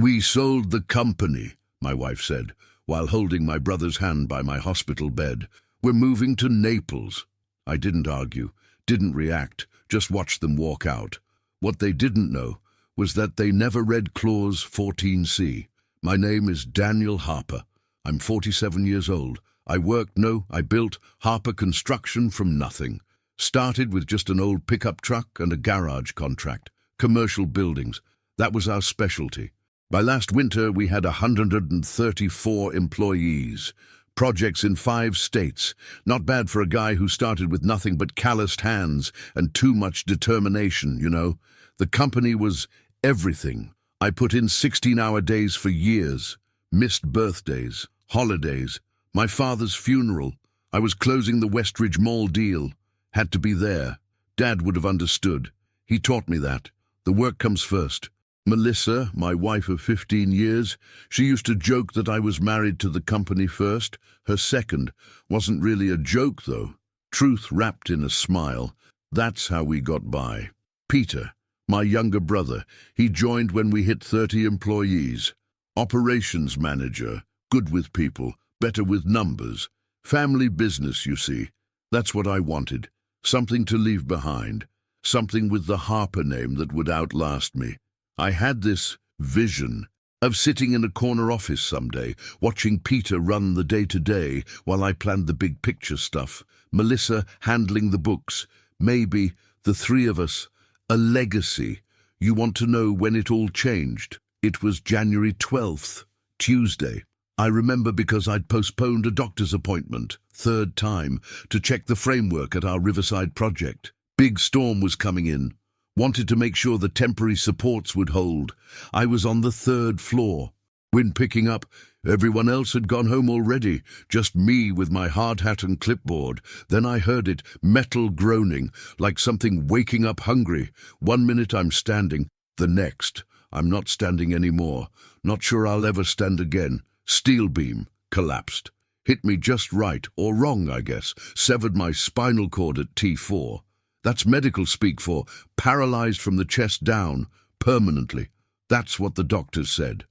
"We sold the company," my wife said, while holding my brother's hand by my hospital bed. "We're moving to Naples." I didn't argue, didn't react, just watched them walk out. What they didn't know was that they never read Clause 14C. My name is Daniel Harper. I'm 47 years old. I built Harper Construction from nothing. Started with just an old pickup truck and a garage contract. Commercial buildings. That was our specialty. By last winter, we had 134 employees. Projects in 5 states. Not bad for a guy who started with nothing but calloused hands and too much determination, you know. The company was everything. I put in 16-hour days for years. Missed birthdays, holidays, my father's funeral. I was closing the Westridge Mall deal. Had to be there. Dad would have understood. He taught me that. The work comes first. Melissa, my wife of 15 years, she used to joke that I was married to the company first. Her second wasn't really a joke, though. Truth wrapped in a smile. That's how we got by. Peter, my younger brother, he joined when we hit 30 employees. Operations manager, good with people, better with numbers. Family business, you see. That's what I wanted. Something to leave behind. Something with the Harper name that would outlast me. I had this vision of sitting in a corner office someday, watching Peter run the day-to-day while I planned the big picture stuff. Melissa handling the books. Maybe the 3 of us. A legacy. You want to know when it all changed? It was January 12th, Tuesday. I remember because I'd postponed a doctor's appointment, 3rd time, to check the framework at our Riverside project. Big storm was coming in. Wanted to make sure the temporary supports would hold. I was on the 3rd floor. When picking up, everyone else had gone home already, just me with my hard hat and clipboard. Then I heard it, metal groaning, like something waking up hungry. 1 minute I'm standing, the next, I'm not standing anymore. Not sure I'll ever stand again. Steel beam, collapsed. Hit me just right, or wrong, I guess. Severed my spinal cord at T4. That's medical speak for paralyzed from the chest down, permanently. That's what the doctors said.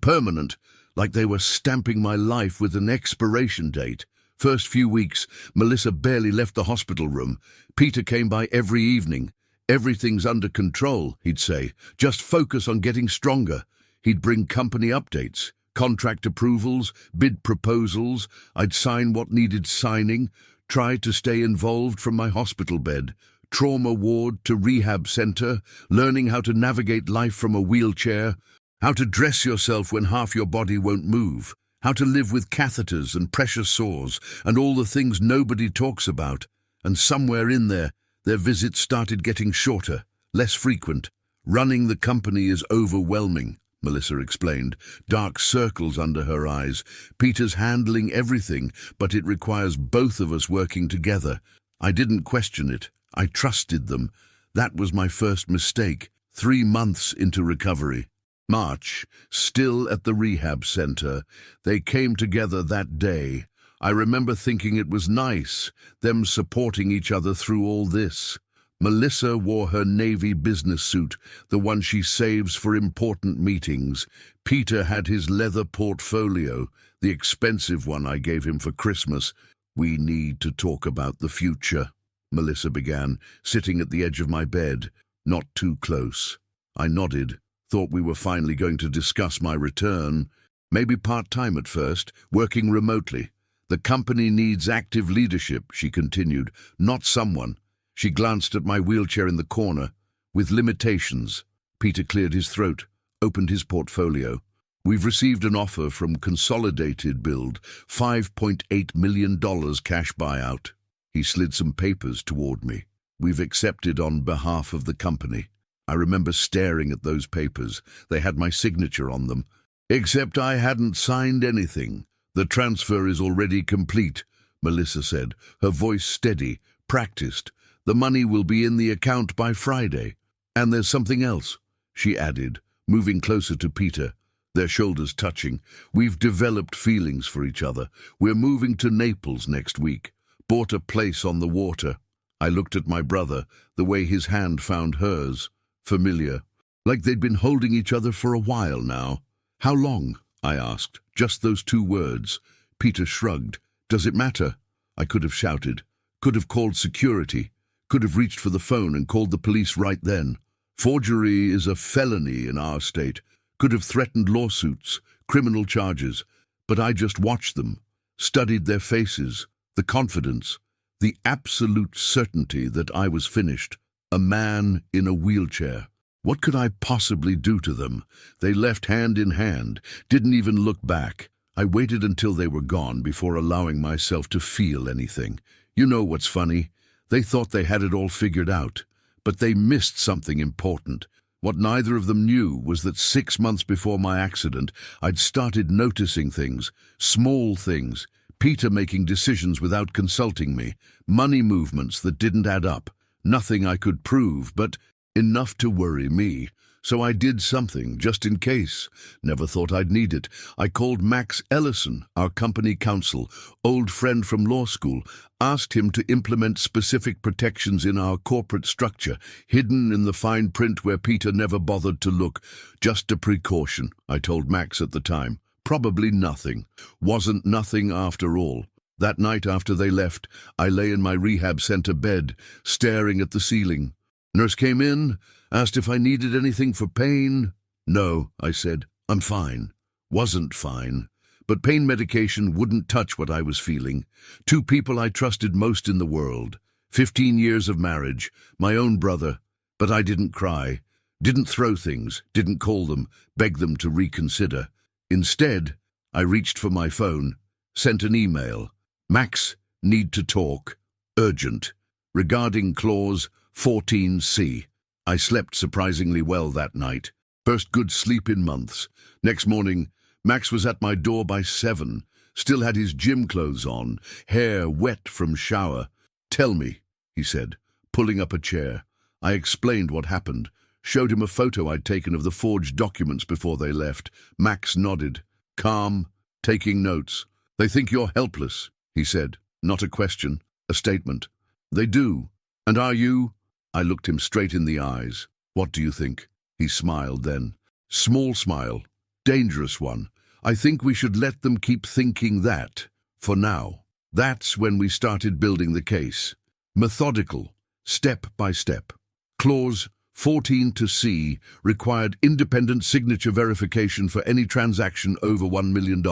Permanent, like they were stamping my life with an expiration date. First few weeks, Melissa barely left the hospital room. Peter came by every evening. "Everything's under control," he'd say. "Just focus on getting stronger." He'd bring company updates, contract approvals, bid proposals. I'd sign what needed signing. Tried to stay involved from my hospital bed, trauma ward to rehab center, learning how to navigate life from a wheelchair, how to dress yourself when half your body won't move, how to live with catheters and pressure sores and all the things nobody talks about. And somewhere in there, their visits started getting shorter, less frequent. "Running the company is overwhelming," Melissa explained, dark circles under her eyes. "Peter's handling everything, but it requires both of us working together." I didn't question it. I trusted them. That was my first mistake. 3 months into recovery. March, still at the rehab center. They came together that day. I remember thinking it was nice, them supporting each other through all this. Melissa wore her navy business suit, the one she saves for important meetings. Peter had his leather portfolio, the expensive one I gave him for Christmas. "We need to talk about the future," Melissa began, sitting at the edge of my bed. Not too close. I nodded, thought we were finally going to discuss my return. Maybe part-time at first, working remotely. "The company needs active leadership," she continued, "not someone." She glanced at my wheelchair in the corner. "With limitations." Peter cleared his throat, opened his portfolio. "We've received an offer from Consolidated Build, $5.8 million cash buyout." He slid some papers toward me. "We've accepted on behalf of the company." I remember staring at those papers. They had my signature on them. "Except I hadn't signed anything. The transfer is already complete," Melissa said, her voice steady, practiced. "The money will be in the account by Friday. And there's something else," she added, moving closer to Peter, their shoulders touching. "We've developed feelings for each other. We're moving to Naples next week. Bought a place on the water." I looked at my brother, the way his hand found hers. Familiar. like they'd been holding each other for a while now. How long? I asked. Just those 2 words. Peter shrugged. Does it matter? I could have shouted. Could have called security. Could have reached for the phone and called the police right then. Forgery is a felony in our state. Could have threatened lawsuits, criminal charges. But I just watched them, studied their faces, the confidence, the absolute certainty that I was finished. A man in a wheelchair. What could I possibly do to them? They left hand in hand, didn't even look back. I waited until they were gone before allowing myself to feel anything. You know what's funny? They thought they had it all figured out, but they missed something important. What neither of them knew was that 6 months before my accident, I'd started noticing things, small things, Peter making decisions without consulting me, money movements that didn't add up, nothing I could prove, but enough to worry me. So I did something, just in case. Never thought I'd need it. I called Max Ellison, our company counsel, old friend from law school, asked him to implement specific protections in our corporate structure, hidden in the fine print where Peter never bothered to look. Just a precaution, I told Max at the time. Probably nothing. Wasn't nothing after all. That night after they left, I lay in my rehab center bed, staring at the ceiling. Nurse came in, asked if I needed anything for pain. No, I said, I'm fine. Wasn't fine. But pain medication wouldn't touch what I was feeling. 2 people I trusted most in the world. 15 years of marriage, my own brother. But I didn't cry, didn't throw things, didn't call them, beg them to reconsider. Instead, I reached for my phone, sent an email. Max, need to talk. Urgent. Regarding clause 14C. I slept surprisingly well that night. First good sleep in months. Next morning, Max was at my door by 7. Still had his gym clothes on, hair wet from shower. Tell me, he said, pulling up a chair. I explained what happened, showed him a photo I'd taken of the forged documents before they left. Max nodded, calm, taking notes. They think you're helpless, he said. Not a question, a statement. They do. And are you? I looked him straight in the eyes. What do you think? He smiled then. Small smile. Dangerous one. I think we should let them keep thinking that, for now. That's when we started building the case. Methodical, step by step. Clause 14-C required independent signature verification for any transaction over $1 million.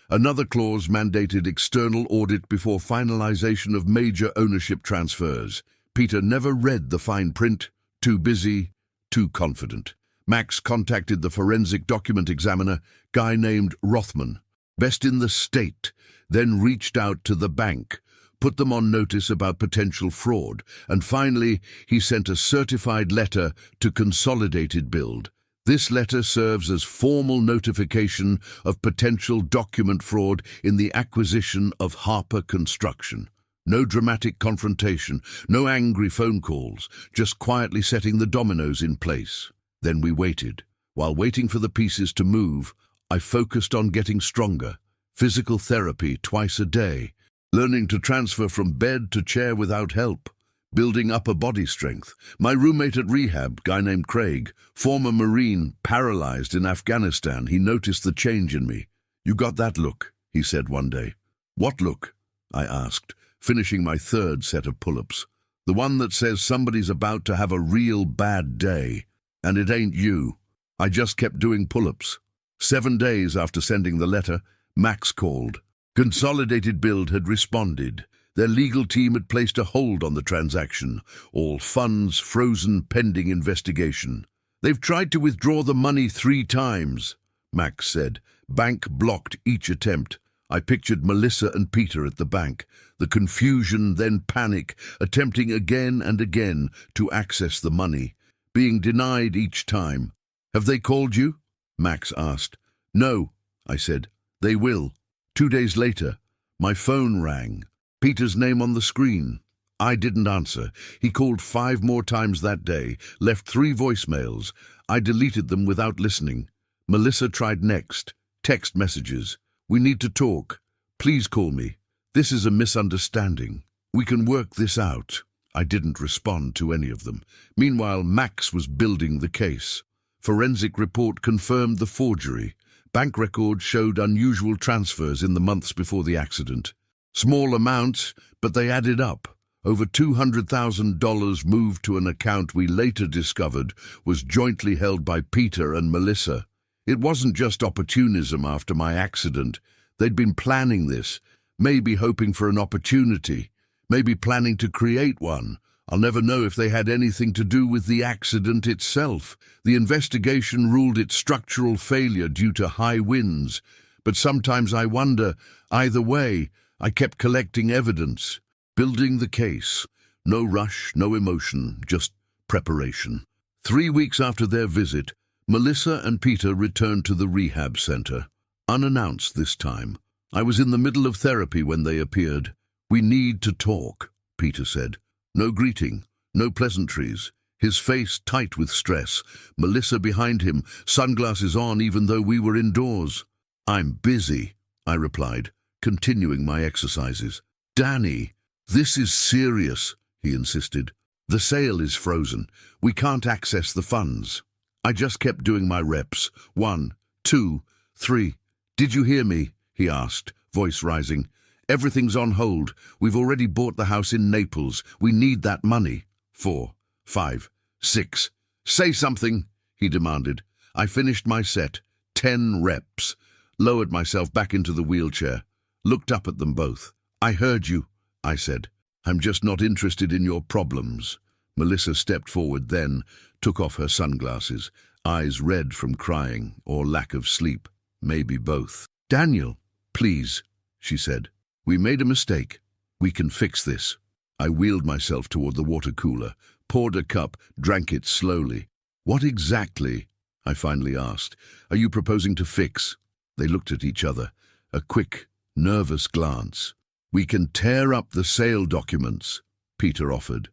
Another clause mandated external audit before finalization of major ownership transfers. Peter never read the fine print, too busy, too confident. Max contacted the forensic document examiner, guy named Rothman, best in the state, then reached out to the bank, put them on notice about potential fraud, and finally he sent a certified letter to Consolidated Build. This letter serves as formal notification of potential document fraud in the acquisition of Harper Construction. No dramatic confrontation, no angry phone calls, just quietly setting the dominoes in place. Then we waited. While waiting for the pieces to move, I focused on getting stronger. Physical therapy twice a day, learning to transfer from bed to chair without help, building upper body strength. My roommate at rehab, guy named Craig, former Marine, paralyzed in Afghanistan, he noticed the change in me. You got that look, he said one day. What look? I asked, finishing my 3rd set of pull-ups. The one that says somebody's about to have a real bad day. And it ain't you. I just kept doing pull-ups. 7 days after sending the letter, Max called. Consolidated Build had responded. Their legal team had placed a hold on the transaction. All funds frozen pending investigation. They've tried to withdraw the money 3 times, Max said. Bank blocked each attempt. I pictured Melissa and Peter at the bank, the confusion, then panic, attempting again and again to access the money, being denied each time. Have they called you? Max asked. No, I said. They will. 2 days later, my phone rang. Peter's name on the screen. I didn't answer. He called 5 more times that day, left 3 voicemails. I deleted them without listening. Melissa tried next. Text messages. We need to talk. Please call me. This is a misunderstanding. We can work this out. I didn't respond to any of them. Meanwhile, Max was building the case. Forensic report confirmed the forgery. Bank records showed unusual transfers in the months before the accident. Small amounts, but they added up. Over $200,000 moved to an account we later discovered was jointly held by Peter and Melissa. It wasn't just opportunism after my accident. They'd been planning this, maybe hoping for an opportunity, maybe planning to create one. I'll never know if they had anything to do with the accident itself. The investigation ruled it structural failure due to high winds. But sometimes I wonder, either way, I kept collecting evidence, building the case. No rush, no emotion, just preparation. 3 weeks after their visit, Melissa and Peter returned to the rehab center. Unannounced this time. I was in the middle of therapy when they appeared. "We need to talk," Peter said. No greeting, no pleasantries. His face tight with stress. Melissa behind him, sunglasses on even though we were indoors. "I'm busy," I replied, continuing my exercises. "Danny, this is serious," he insisted. "The sale is frozen. We can't access the funds." I just kept doing my reps. 1, 2, 3. "Did you hear me?" he asked, voice rising. "Everything's on hold. We've already bought the house in Naples. We need that money." 4, 5, 6. "Say something," he demanded. I finished my set, 10 reps, lowered myself back into the wheelchair, looked up at them both. "I heard you," I said. "I'm just not interested in your problems." Melissa stepped forward then, took off her sunglasses, eyes red from crying or lack of sleep, maybe both. "Daniel, please," she said. "We made a mistake. We can fix this." I wheeled myself toward the water cooler, poured a cup, drank it slowly. "What exactly," I finally asked, "are you proposing to fix?" They looked at each other, a quick, nervous glance. "We can tear up the sale documents," Peter offered.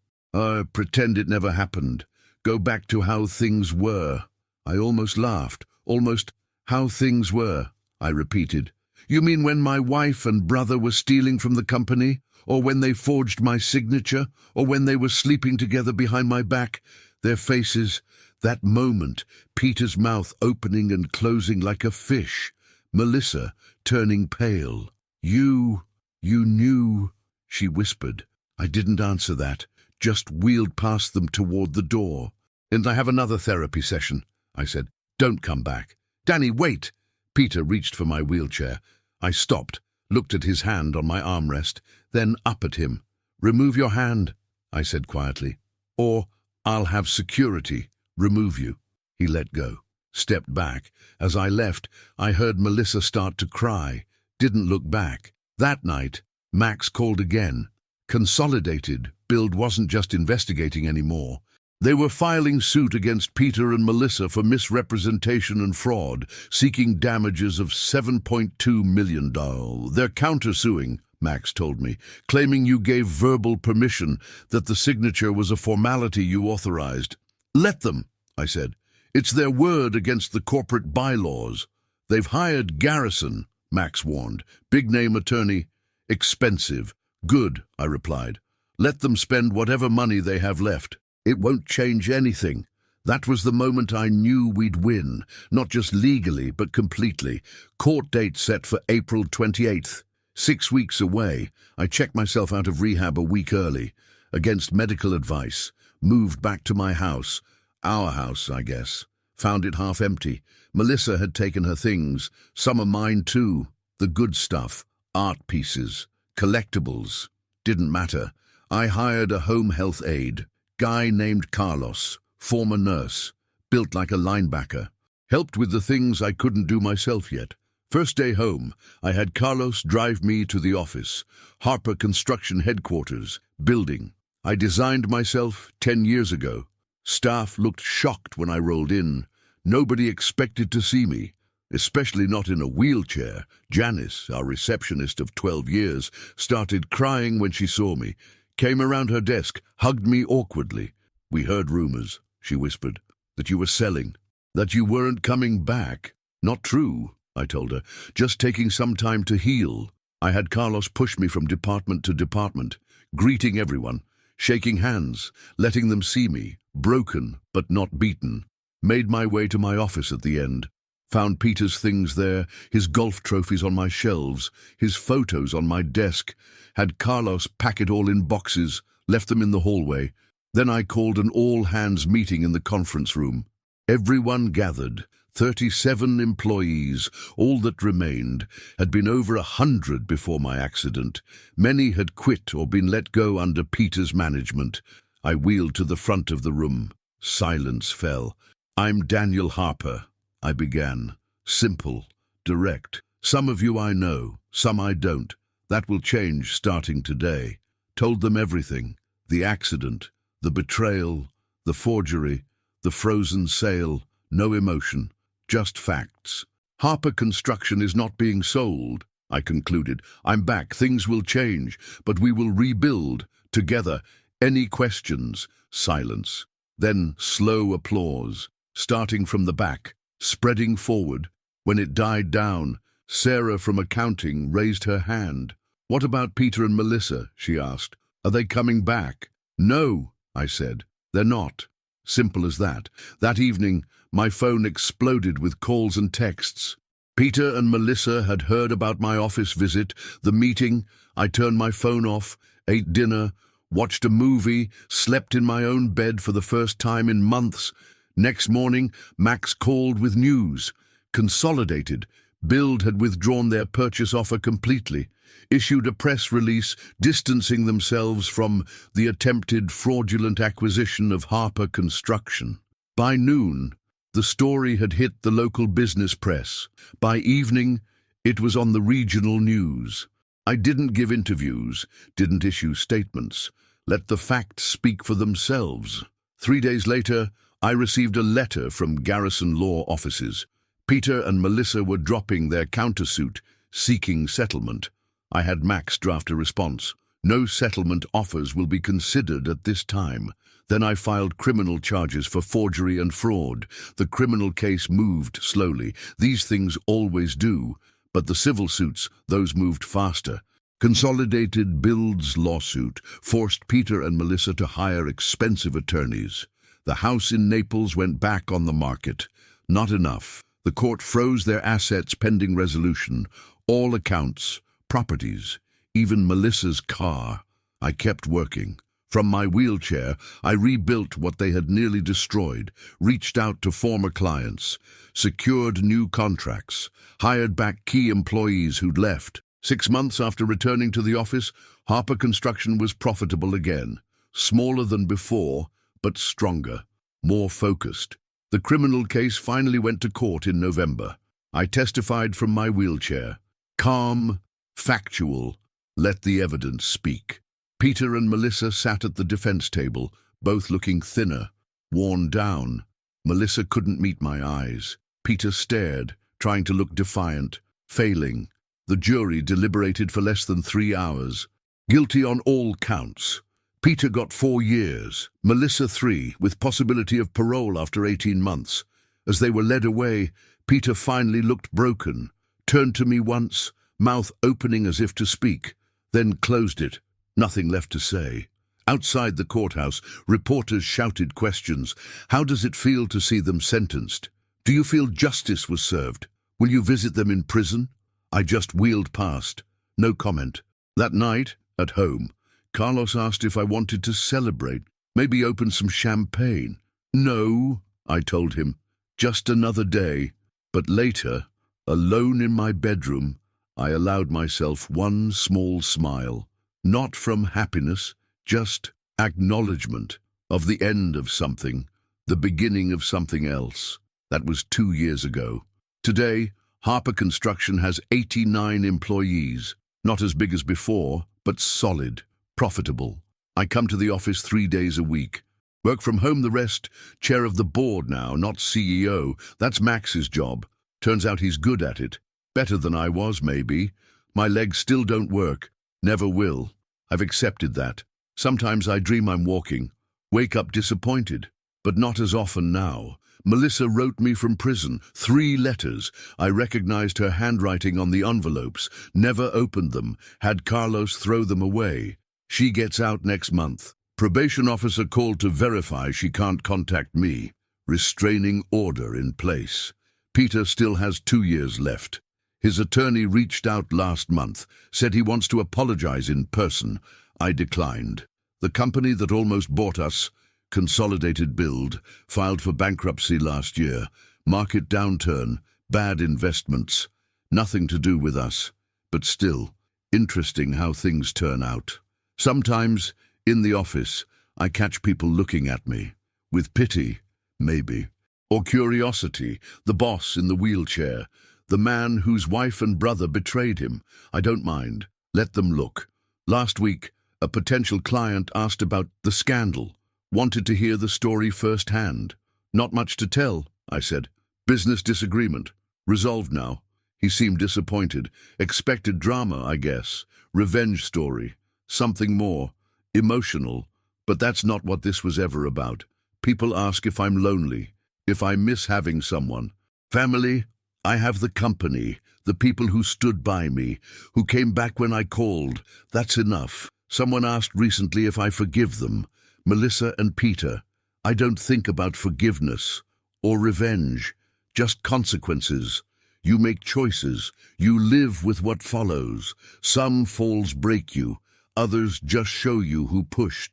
Pretend it never happened. Go back to how things were." I almost laughed. "Almost how things were," I repeated. "You mean when my wife and brother were stealing from the company? Or when they forged my signature? Or when they were sleeping together behind my back? Their faces, that moment, Peter's mouth opening and closing like a fish, Melissa turning pale. You knew," she whispered. I didn't answer that, just wheeled past them toward the door. "And I have another therapy session," I said. "Don't come back." "Danny, wait!" Peter reached for my wheelchair. I stopped, looked at his hand on my armrest, then up at him. "Remove your hand," I said quietly, "or I'll have security remove you." He let go, stepped back. As I left, I heard Melissa start to cry, didn't look back. That night, Max called again. Consolidated, Build wasn't just investigating anymore. They were filing suit against Peter and Melissa for misrepresentation and fraud, seeking damages of $7.2 million. "They're countersuing," Max told me, "claiming you gave verbal permission, that the signature was a formality you authorized." "Let them," I said. "It's their word against the corporate bylaws." "They've hired Garrison," Max warned. "Big-name attorney. Expensive." "Good," I replied. "Let them spend whatever money they have left. It won't change anything." That was the moment I knew we'd win, not just legally, but completely. Court date set for April 28th. 6 weeks away. I checked myself out of rehab a week early, against medical advice, moved back to my house. Our house, I guess. Found it half empty. Melissa had taken her things, some of mine too. The good stuff, art pieces, collectibles. Didn't matter. I hired a home health aide, guy named Carlos, former nurse, built like a linebacker. Helped with the things I couldn't do myself yet. First day home, I had Carlos drive me to the office, Harper Construction Headquarters, building. I designed myself 10 years ago. Staff looked shocked when I rolled in. Nobody expected to see me, especially not in a wheelchair. Janice, our receptionist of 12 years, started crying when she saw me, came around her desk, hugged me awkwardly. "We heard rumors," she whispered, "that you were selling, that you weren't coming back." "Not true," I told her, "just taking some time to heal." I had Carlos push me from department to department, greeting everyone, shaking hands, letting them see me, broken but not beaten. Made my way to my office at the end. Found Peter's things there, his golf trophies on my shelves, his photos on my desk. Had Carlos pack it all in boxes, left them in the hallway. Then I called an all-hands meeting in the conference room. Everyone gathered. 37 employees, all that remained, had been over 100 before my accident. Many had quit or been let go under Peter's management. I wheeled to the front of the room. Silence fell. "I'm Daniel Harper," I began. Simple, direct. "Some of you I know, some I don't. That will change starting today." Told them everything. The accident, the betrayal, the forgery, the frozen sale. No emotion. Just facts. "Harper Construction is not being sold," I concluded. "I'm back. Things will change, but we will rebuild together. Any questions?" Silence. Then slow applause, starting from the back, spreading forward. When it died down, Sarah from accounting raised her hand. "What about Peter and Melissa?" she asked. "Are they coming back?" "No," I said. "They're not." Simple as that. That evening, my phone exploded with calls and texts. Peter and Melissa had heard about my office visit, the meeting. I turned my phone off, ate dinner, watched a movie, slept in my own bed for the first time in months. Next morning, Max called with news. Consolidated. Build had withdrawn their purchase offer completely, issued a press release distancing themselves from the attempted fraudulent acquisition of Harper Construction. By noon, the story had hit the local business press. By evening, it was on the regional news. I didn't give interviews, didn't issue statements. Let the facts speak for themselves. 3 days later, I received a letter from Garrison Law offices. Peter and Melissa were dropping their countersuit, seeking settlement. I had Max draft a response. "No settlement offers will be considered at this time." Then I filed criminal charges for forgery and fraud. The criminal case moved slowly. These things always do. But the civil suits, those moved faster. Consolidated Build's lawsuit forced Peter and Melissa to hire expensive attorneys. The house in Naples went back on the market. Not enough. The court froze their assets pending resolution. All accounts, properties, even Melissa's car. I kept working. From my wheelchair, I rebuilt what they had nearly destroyed, reached out to former clients, secured new contracts, hired back key employees who'd left. 6 months after returning to the office, Harper Construction was profitable again. Smaller than before, but stronger, more focused. The criminal case finally went to court in November. I testified from my wheelchair. Calm, factual, let the evidence speak. Peter and Melissa sat at the defense table, both looking thinner, worn down. Melissa couldn't meet my eyes. Peter stared, trying to look defiant, failing. The jury deliberated for less than 3 hours. Guilty on all counts. Peter got 4 years, Melissa 3, with possibility of parole after 18 months. As they were led away, Peter finally looked broken, turned to me once, mouth opening as if to speak, then closed it, nothing left to say. Outside the courthouse, reporters shouted questions. How does it feel to see them sentenced? Do you feel justice was served? Will you visit them in prison? I just wheeled past. No comment. That night, at home, Carlos asked if I wanted to celebrate, maybe open some champagne. "No," I told him, "just another day." But later, alone in my bedroom, I allowed myself one small smile. Not from happiness, just acknowledgement of the end of something, the beginning of something else. That was 2 years ago. Today, Harper Construction has 89 employees, not as big as before, but solid. Profitable. I come to the office 3 days a week. Work from home the rest. Chair of the board now, not CEO. That's Max's job. Turns out he's good at it. Better than I was, maybe. My legs still don't work. Never will. I've accepted that. Sometimes I dream I'm walking. Wake up disappointed. But not as often now. Melissa wrote me from prison. 3 letters. I recognized her handwriting on the envelopes. Never opened them. Had Carlos throw them away. She gets out next month. Probation officer called to verify she can't contact me. restraining order in place. Peter still has 2 years left. His attorney reached out last month, said he wants to apologize in person. I declined. The company that almost bought us, Consolidated Build, filed for bankruptcy last year. Market downturn, bad investments. Nothing to do with us. But still, interesting how things turn out. Sometimes, in the office, I catch people looking at me. With pity, maybe. Or curiosity, the boss in the wheelchair. The man whose wife and brother betrayed him. I don't mind. Let them look. Last week, a potential client asked about the scandal. Wanted to hear the story firsthand. Not much to tell, I said. Business disagreement. Resolved now. He seemed disappointed. Expected drama, I guess. Revenge story. Something more. Emotional. But that's not what this was ever about. People ask if I'm lonely. If I miss having someone. Family? I have the company. The people who stood by me. Who came back when I called. That's enough. Someone asked recently if I forgive them. Melissa and Peter. I don't think about forgiveness. Or revenge. Just consequences. You make choices. You live with what follows. Some falls break you. Others just show you who pushed